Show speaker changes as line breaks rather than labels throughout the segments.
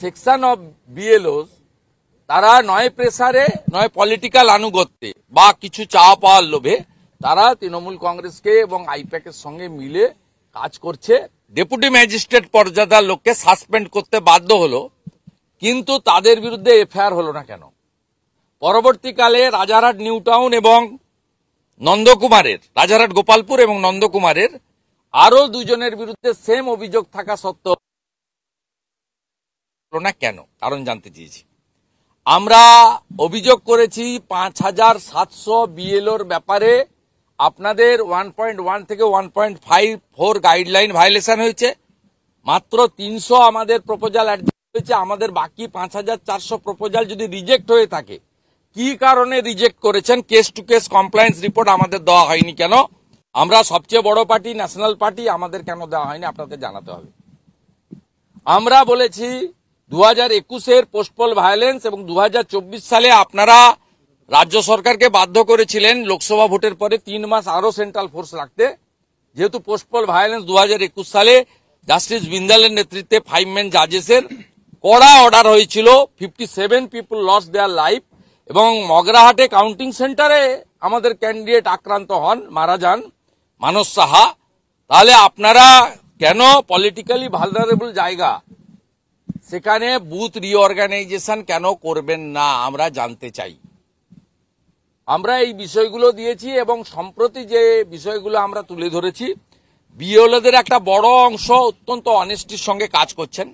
Section of BLOs তারা নয় প্রেসারে নয় পলিটিক্যাল আনুগত্যে বা কিছু চাওয়া পাওয়ার লোভে তারা তৃণমূল কংগ্রেসকে এবং আইপ্যাকের সঙ্গে মিলে কাজ করছে। ডেপুটি ম্যাজিস্ট্রেট পর্যাদার লোককে সাসপেন্ড করতে বাধ্য হলো, কিন্তু তাদের বিরুদ্ধে এফআইআর হলো না কেন? পরবর্তীকালে রাজারহাট নিউ টাউন এবং নন্দকুমারের, রাজারহাট গোপালপুর এবং নন্দকুমারের আরো দুজনের বিরুদ্ধে সেম অভিযোগ থাকা সত্ত্বেও না কেন? কারণ জানতে চেয়েছি। আমরা অভিযোগ করেছি ৫,৭০০ বিএলওর ব্যাপারে আপনাদের 1.1 থেকে 1.54 গাইডলাইন ভায়োলেশন হয়েছে। মাত্র ৩০০ আমাদের প্রপোজাল অ্যাডজাস্ট হয়েছে। আমাদের বাকি ৫,৪০০ প্রপোজাল যদি রিজেক্ট হয়ে থাকে, কি কারণে রিজেক্ট করেছেন case to case compliance report আমাদের দেওয়া হয়নি কেন? আমরা সবচেয়ে বড় পার্টি, ন্যাশনাল পার্টি, আমাদের কেন দেওয়া হয়নি আপনাদের জানাতে হবে। আমরা বলেছি 2021-এর পোস্টপল ভায়োলেন্স এবং 2024 সালে আপনারা রাজ্য সরকারকে বাধ্য করেছিলেন লোকসভা ভোটের পরে 3 মাস আরো সেন্ট্রাল ফোর্স রাখতে। যেহেতু পোস্টপল ভায়োলেন্স 2021 সালে জাস্টিস বিন্দালের নেতৃত্বে 5 মেন জাজেসের কড়া অর্ডার হয়েছিল, 57 পিপল লস দেয়ার লাইফ এবং মগরাহাটে কাউন্টিং সেন্টারে আমাদের ক্যান্ডিডেট আক্রান্ত হন, মারা যান মানস সাহা। তাহলে আপনারা কেন পলিটিক্যালি ভালনারেবল জায়গা সেখানে বুথ রিঅর্গানাইজেশন কেন করবেন না আমরা জানতে চাই। আমরা এই বিষয়গুলো দিয়েছি এবং সম্প্রতি যে বিষয়গুলো আমরা তুলে ধরেছি, বিএলওদের একটা বড় অংশ অত্যন্ত অনেস্টির সঙ্গে কাজ করছেন,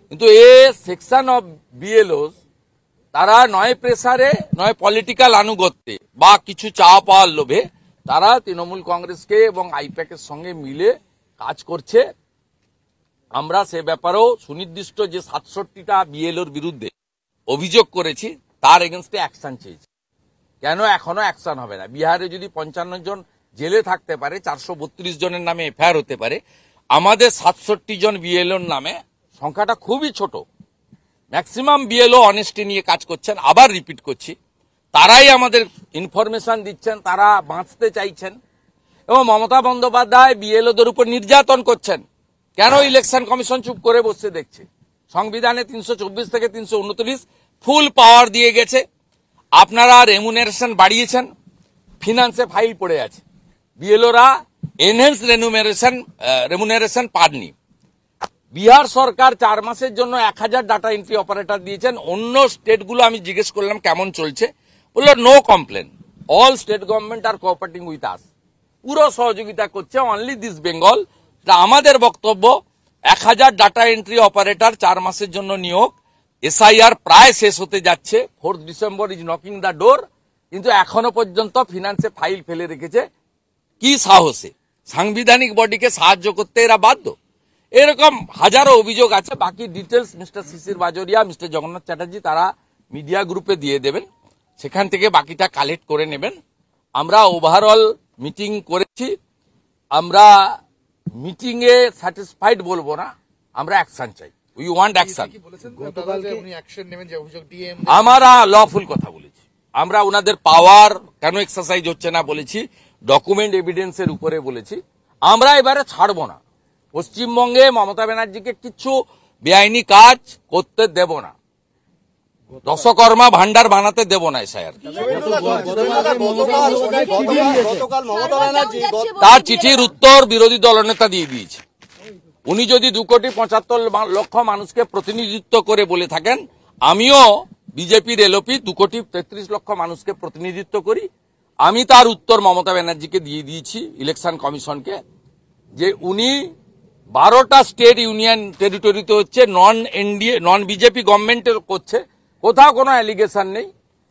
কিন্তু এ সেকশন অফ বিএলওস তারা নয় প্রেসারে নয় পলিটিক্যাল আনুগত্যে বা কিছু চাওয়া পাওয়ার লোভে তারা তৃণমূল কংগ্রেসকে এবং আইপ্যাকের সঙ্গে মিলে কাজ করছে। আমরা সে ব্যাপারেও সুনির্দিষ্ট যে ৬৭টা বিএলওর বিরুদ্ধে অভিযোগ করেছি তার এগেনস্টে অ্যাকশন চেয়েছি। কেন এখনো অ্যাকশন হবে না? বিহারে যদি 55 জন জেলে থাকতে পারে, 432 জনের নামে এফআইআর হতে পারে, আমাদের ৬৭ জন বিএলওর নামে সংখ্যাটা খুবই ছোট। ম্যাক্সিমাম বিএলও অনেস্টি নিয়ে কাজ করছেন। আবার রিপিট করছি, তারাই আমাদের ইনফরমেশন দিচ্ছেন, তারা বাঁচতে চাইছেন এবং মমতা বন্দ্যোপাধ্যায় বিএলওদের উপর নির্যাতন করছেন। কেন ইলেকশন কমিশন চুপ করে বসে দেখছে? সংবিধানে 324 থেকে 329 ফুল পাওয়ার দিয়ে গেছে। আপনারা রেমুনারেশন বাড়িয়েছেন, ফিনান্সে ফাইল পড়ে আছে, বিএলওরা এনহেন্স রেমুনারেশন পাননি। বিহার সরকার 4 মাসের জন্য 1000 ডাটা এন্ট্রি অপারেটর দিয়েছেন। অন্য স্টেটগুলো আমি জিজ্ঞেস করলাম কেমন চলছে, বললো no complain, all state government are cooperating with us, পুরো সহযোগিতা করছে, অনলি দিস বেঙ্গল। আমাদের বক্তব্য 1000 ডাটা এন্ট্রি অপারেটর 4 মাসের জন্য নিয়োগ, এসআইআর প্রায় শেষ হতে যাচ্ছে, 4 December is knocking the door, কিন্তু এখনো পর্যন্ত ফিনান্সে ফাইল ফেলে রেখেছে। কি সাহসে? সাংবিধানিক বডিকে সাহায্য করতে এরা বাধ্য। এরকম হাজারো অভিযোগ আছে। বাকি ডিটেলস মিস্টার শিশির বাজোরিয়া, মিস্টার জগন্নাথ চ্যাটার্জি তারা মিডিয়া গ্রুপে দিয়ে দেবেন, সেখান থেকে বাকিটা কালেক্ট করে নেবেন। আমরা ওভারঅল মিটিং করেছি, আমরা মিটিং এ স্যাটিসফাইড বলবো না, আমরা অ্যাকশন চাই, উই ওয়ান্ট অ্যাকশন। আমরা লফুল কথা বলেছি, আমরা ওনাদের পাওয়ার কেন এক্সারসাইজ হচ্ছে না বলেছি, ডকুমেন্ট এভিডেন্সের উপরে বলেছি। আমরা এবারে ছাড়বো না, পশ্চিমবঙ্গে মমতা ব্যানার্জিকে কিছু বেআইনি কাজ করতে দেব না, দশকর্মা ভান্ডার বানাতে দেব না। এসআইআর তার চিঠির উত্তর বিরোধী দলনেতা দিয়ে দিয়েছে। উনি যদি 2,75,00,000 মানুষকে প্রতিনিধিত্ব করে বলে থাকেন, আমিও বিজেপির এলওপি 2,33,00,000 মানুষকে প্রতিনিধিত্ব করি, আমি তার উত্তর মমতা ব্যানার্জিকে দিয়ে দিয়েছি, ইলেকশন কমিশনকে, যে উনি 12টা স্টেট ইউনিয়ন টেরিটরিতে হচ্ছে, নন বিজেপি গভর্নমেন্টের করছে, কোথাও কোনো অ্যালিগেশন নেই।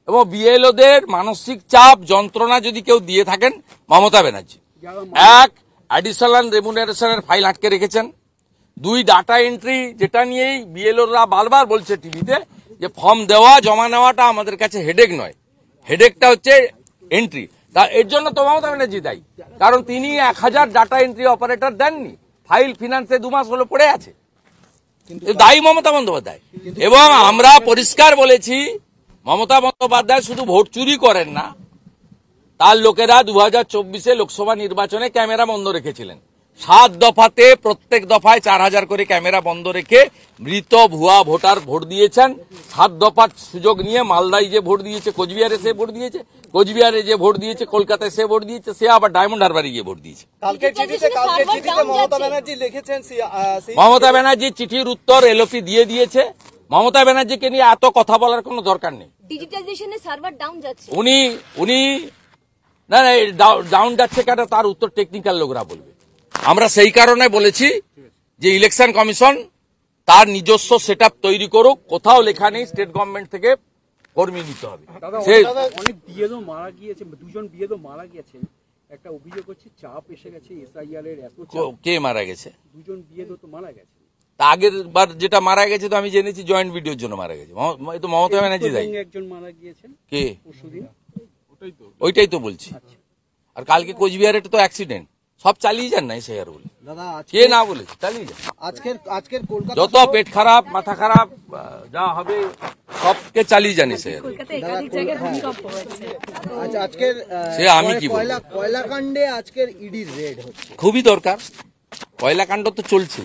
এবং বিএলওদের মানসিক চাপ যন্ত্রণা যদি কেউ দিয়ে থাকেন মমতা ব্যানার্জি। 1, অ্যাডিশনাল রেমুনারেশনের ফাইল আটকে রেখেছেন। 2, ডাটা এন্ট্রি, যেটা নিয়েই বিএলওরা বারবার বলছে টিভিতে যে ফর্ম দেওয়া জমা নেওয়াটা আমাদের কাছে হেডেক নয়, হেডেকটা হচ্ছে এন্ট্রি। তা এর জন্য তো মমতা ব্যানার্জি দায়ী, কারণ তিনি 1000 ডাটা এন্ট্রি অপারেটর দেননি, ফাইল ফিনান্সে 2 মাস হলো পড়ে আছে, দায়ী মমতা বন্দ্যোপাধ্যায়। এবং আমরা পরিষ্কার বলেছি, মমতা বন্দ্যোপাধ্যায় শুধু ভোট চুরি করেন না, তার লোকেরা 2024-এ লোকসভা নির্বাচনে ক্যামেরা বন্ধ রেখেছিলেন। 7 দফাতে প্রত্যেক দফায় 4000 করে ক্যামেরা বন্ধ রেখে মৃত ভুয়া ভোটার ভোট দিয়েছেন। 7 দফার সুযোগ নিয়ে মালদায় যে ভোট দিয়েছে, কোচবিহারে সে ভোট দিয়েছে, কোচবিহারে যে ভোট দিয়েছে, কলকাতায় সে ভোট দিয়েছে, সে আবার ডায়মন্ড হারবারে গিয়ে ভোট দিয়েছে।
কালকে চিঠিতে মমতা ব্যানার্জি লিখেছেন
মমতা ব্যানার্জি চিঠির উত্তর এলওপি দিয়ে দিয়েছে। মমতা ব্যানার্জিকে নিয়ে এত কথা বলার কোনো দরকার নেই।
ডিজিটাইজেশনে সার্ভার ডাউন যাচ্ছে,
উনি না ডাউন যাচ্ছে কেন তার উত্তর টেকনিক্যাল লোকরা বলবে। আমরা সেই কারণে বলেছি যে ইলেকশন কমিশন তার নিজস্ব সেটআপ তৈরি করুক। কোথাও লেখা নেই স্টেট গভর্নমেন্ট থেকে কর্মী নিতে হবে।
অনেক বিএলও মারা গিয়েছে, 2জন বিএলও মারা গেছেন, একটা অভিযোগ হচ্ছে চাপ এসে গেছে এসআইআর এর এত চাপ।
কে মারা গেছে?
2জন বিএলও তো মারা গেছে।
তা আগের বার যেটা মারা গেছে তো আমি জেনেছি জয়েন্ট ভিডিওর জন্য মারা গেছে। এই তো মমতা ব্যানার্জি দায়ী।
একজন মারা গিয়েছেন
কে?
পরশুদিন।
ওইটাই তো বলছি। আর কালকে কোচবিহারে তো অ্যাক্সিডেন্ট। সব চালিয়ে যান না এসআইআর বলে।
দাদা
কে না বলেছে চালিয়ে যান।
আজকের কলকাতা
যত পেট খারাপ মাথা খারাপ যা হবে সবকে চালিয়ে জানি স্যার।
কলকাতায় একাধিক জায়গায় ভূমিকম্প হয়েছে।
আজকের
সে আমি কি বলবো?
কয়লাকাণ্ডে আজকের ইডির রেড হচ্ছে,
খুবই দরকার। কয়লাকাণ্ড তো চলছে,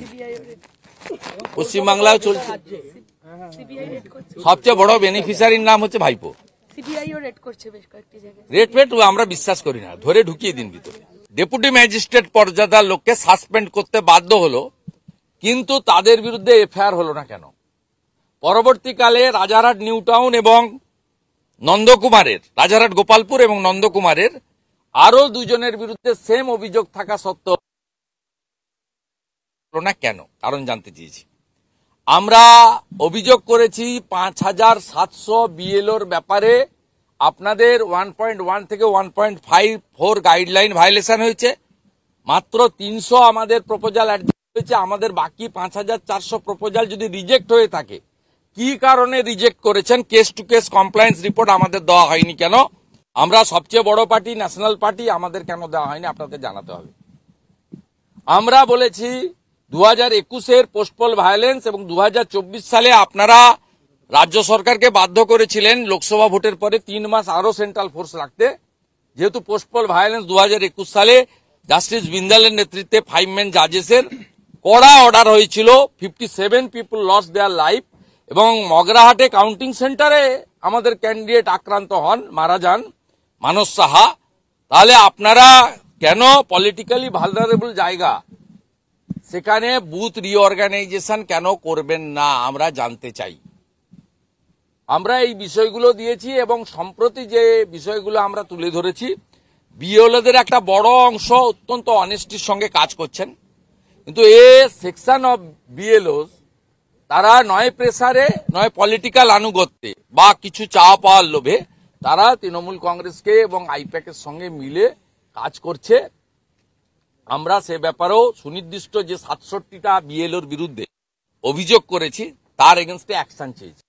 পশ্চিমবাংলাও চলছে। সবচেয়ে বড় বেনিফিশিয়ারির নাম হচ্ছে ভাইপো।
সিবিআইও রেড করছে বেশ কয়েকটি জায়গায়।
রেট ফেট আমরা বিশ্বাস করি না, ধরে ঢুকিয়ে দিন ভিতরে। ডেপুটি ম্যাজিস্ট্রেট পর্যাদার লোককে সাসপেন্ড করতে বাধ্য হলো, কিন্তু তাদের বিরুদ্ধে এফআইআর হলো না কেন? পরবর্তীকালে রাজারহাট নিউ টাউন এবং নন্দকুমারের, রাজারহাট গোপালপুর এবং নন্দকুমারের আরো 2 জনের বিরুদ্ধে সেম অভিযোগ থাকা সত্ত্বেও হলো না কেন? কারণ জানতে চেয়েছি। আমরা অভিযোগ করেছি 5700 বিএলওর ব্যাপারে আপনাদের 1.1 থেকে 1.54 গাইডলাইন ভায়োলেশন হয়েছে। মাত্র 300 আমাদের প্রপোজাল অ্যাডজাস্ট হয়েছে। আমাদের বাকি 5400 প্রপোজাল যদি রিজেক্ট হয়ে থাকে, কি কারণে রিজেক্ট করেছেন case to case compliance report আমাদের দেওয়া হয়নি কেন? আমরা সবচেয়ে বড় পার্টি, ন্যাশনাল পার্টি, আমাদের কেন দেওয়া হয়নি আপনাদের জানাতে হবে। আমরা বলেছি 2021-এর পোস্টপল ভায়োলেন্স এবং 2024 সালে আপনারা রাজ্য সরকারকে বাধ্য করেছিলেন লোকসভা ভোটের পরে 3 মাস আরো সেন্ট্রাল ফোর্স রাখতে। যেহেতু পোস্টপল ভায়োলেন্স 2021 সালে জাস্টিস বিন্দালের নেতৃত্বে 5 মেন জাজেসের কড়া অর্ডার হয়েছিল, 57 পিপল লস দেয়ার লাইফ, এবং মগরাহাটে কাউন্টিং সেন্টারে আমাদের ক্যান্ডিডেট আক্রান্ত হন, মারা যান মানস সাহা। তাহলে আপনারা কেন পলিটিক্যালি ভালনারেবল জায়গা সেখানে বুথ রিঅর্গানাইজেশন কেন করবেন না আমরা জানতে চাই। আমরা এই বিষয়গুলো দিয়েছি এবং সম্প্রতি যে বিষয়গুলো আমরা তুলে ধরেছি, বিএলওদের একটা বড় অংশ অত্যন্ত অনেস্টির সঙ্গে কাজ করছেন, কিন্তু এ সেকশন অফ বিএলওস তারা নয় প্রেসারে নয় পলিটিক্যাল আনুগত্যে বা কিছু চাওয়া পাওয়ার লোভে তারা তৃণমূল কংগ্রেসকে এবং আইপ্যাকের সঙ্গে মিলে কাজ করছে। আমরা সে ব্যাপারেও সুনির্দিষ্ট যে 67টা বিএলওর বিরুদ্ধে অভিযোগ করেছি তার এগেনস্টে অ্যাকশন চেয়েছি।